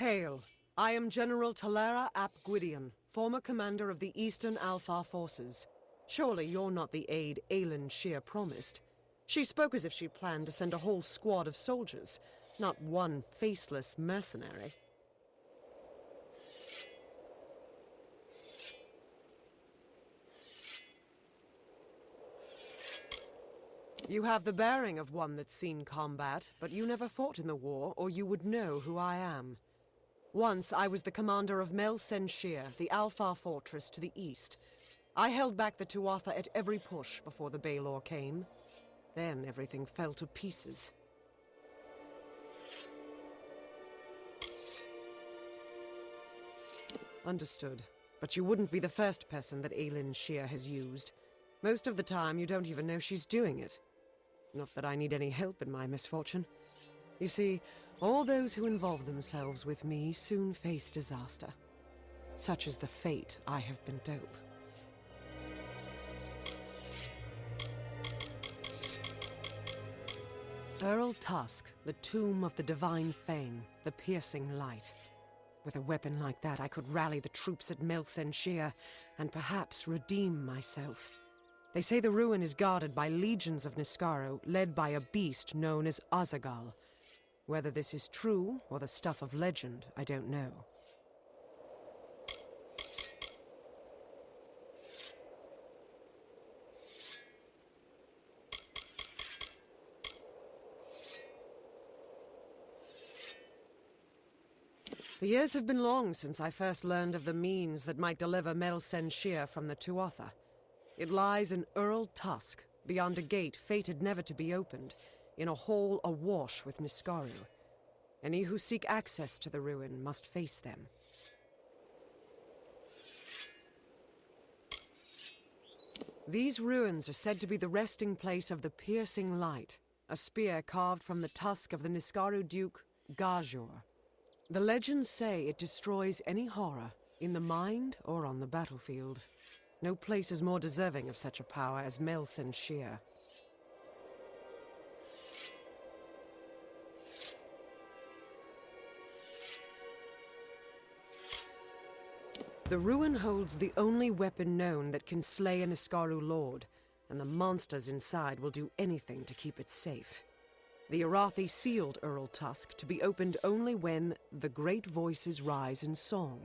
Hail. I am General Talera ap Gwydion, former commander of the Eastern Alpha forces. Surely you're not the aide Aelin Shear promised. She spoke as if she planned to send a whole squad of soldiers, not one faceless mercenary. You have the bearing of one that's seen combat, but you never fought in the war, or you would know who I am. Once I was the commander of Mel Shear, the Alpha fortress to the east. I held back the Tuatha at every push before the Baelor came. Then everything fell to pieces. Understood. But you wouldn't be the first person that Aelin Shear has used. Most of the time, you don't even know she's doing it. Not that I need any help in my misfortune. You see, all those who involve themselves with me soon face disaster. Such is the fate I have been dealt. Earl Tusk, the tomb of the Divine Fang, the piercing light. With a weapon like that, I could rally the troops at Mel Shear and perhaps redeem myself. They say the ruin is guarded by legions of Niskaro, led by a beast known as Azagal. Whether this is true, or the stuff of legend, I don't know. The years have been long since I first learned of the means that might deliver Mel Shear from the Tuatha. It lies in Earl Tusk, beyond a gate fated never to be opened, in a hall awash with Niskaru. Any who seek access to the ruin must face them. These ruins are said to be the resting place of the Piercing Light, a spear carved from the tusk of the Niskaru Duke, Gajor. The legends say it destroys any horror, in the mind or on the battlefield. No place is more deserving of such a power as Mel Shear. The ruin holds the only weapon known that can slay an Niskaru lord, and the monsters inside will do anything to keep it safe. The Arathi sealed Earl Tusk to be opened only when the great voices rise in song.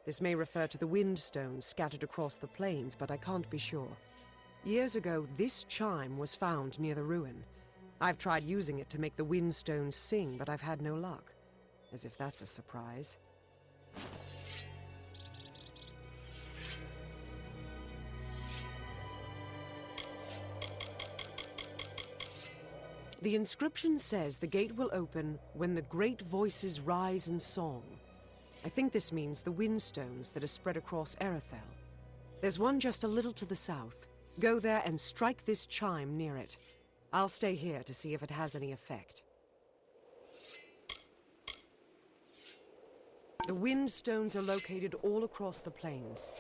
This may refer to the wind stones scattered across the plains, but I can't be sure. Years ago, this chime was found near the ruin. I've tried using it to make the wind stones sing, but I've had no luck. As if that's a surprise. The inscription says the gate will open when the great voices rise in song. I think this means the windstones that are spread across Erethel. There's one just a little to the south. Go there and strike this chime near it. I'll stay here to see if it has any effect. The windstones are located all across the plains.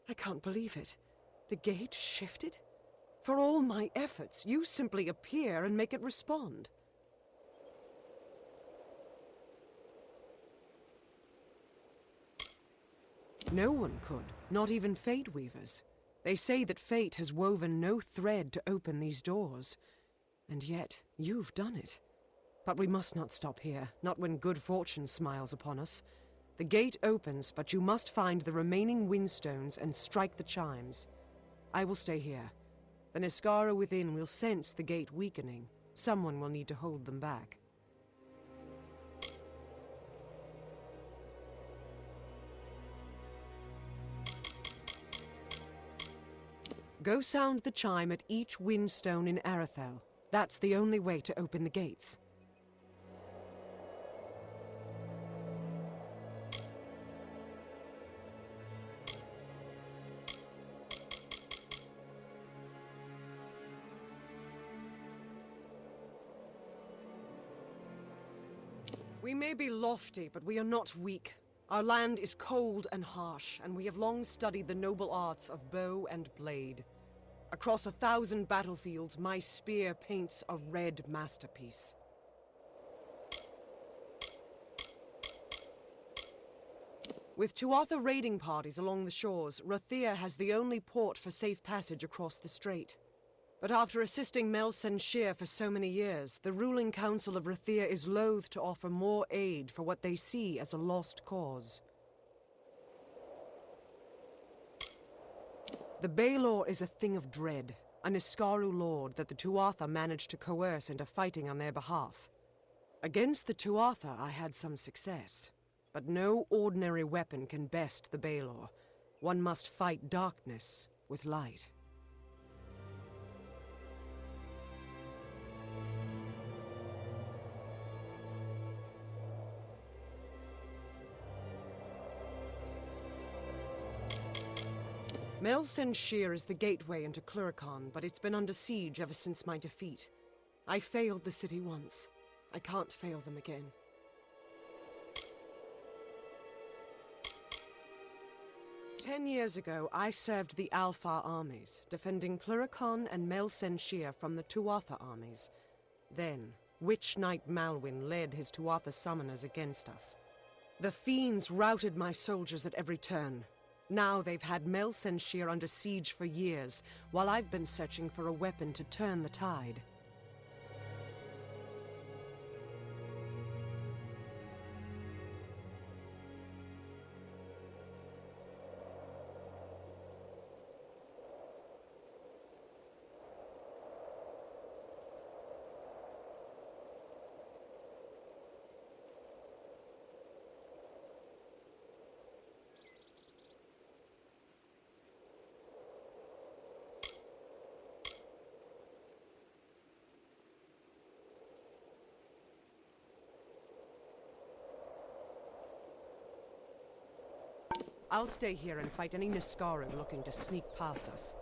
I can't believe it. The gate shifted? For all my efforts, you simply appear and make it respond. No one could, not even Fate Weavers. They say that fate has woven no thread to open these doors. And yet, you've done it. But we must not stop here, not when good fortune smiles upon us. The gate opens, but you must find the remaining windstones and strike the chimes. I will stay here. The Niskara within will sense the gate weakening. Someone will need to hold them back. Go sound the chime at each windstone in Arathel. That's the only way to open the gates. We may be lofty, but we are not weak. Our land is cold and harsh, and we have long studied the noble arts of bow and blade. Across 1,000 battlefields, my spear paints a red masterpiece. With Tuatha raiding parties along the shores, Rathir has the only port for safe passage across the strait. But after assisting Mel Senshir for so many years, the ruling council of Rathir is loath to offer more aid for what they see as a lost cause. The Baelor is a thing of dread, a Niskaru lord that the Tuatha managed to coerce into fighting on their behalf. Against the Tuatha I had some success, but no ordinary weapon can best the Baelor. One must fight darkness with light. Mel Senshir is the gateway into Cluracan, but it's been under siege ever since my defeat. I failed the city once. I can't fail them again. 10 years ago, I served the Alpha armies, defending Cluracan and Mel Senshir from the Tuatha armies. Then, Witch Knight Malwyn led his Tuatha summoners against us. The fiends routed my soldiers at every turn. Now they've had Mel Senshir under siege for years, while I've been searching for a weapon to turn the tide. I'll stay here and fight any Niskaru looking to sneak past us.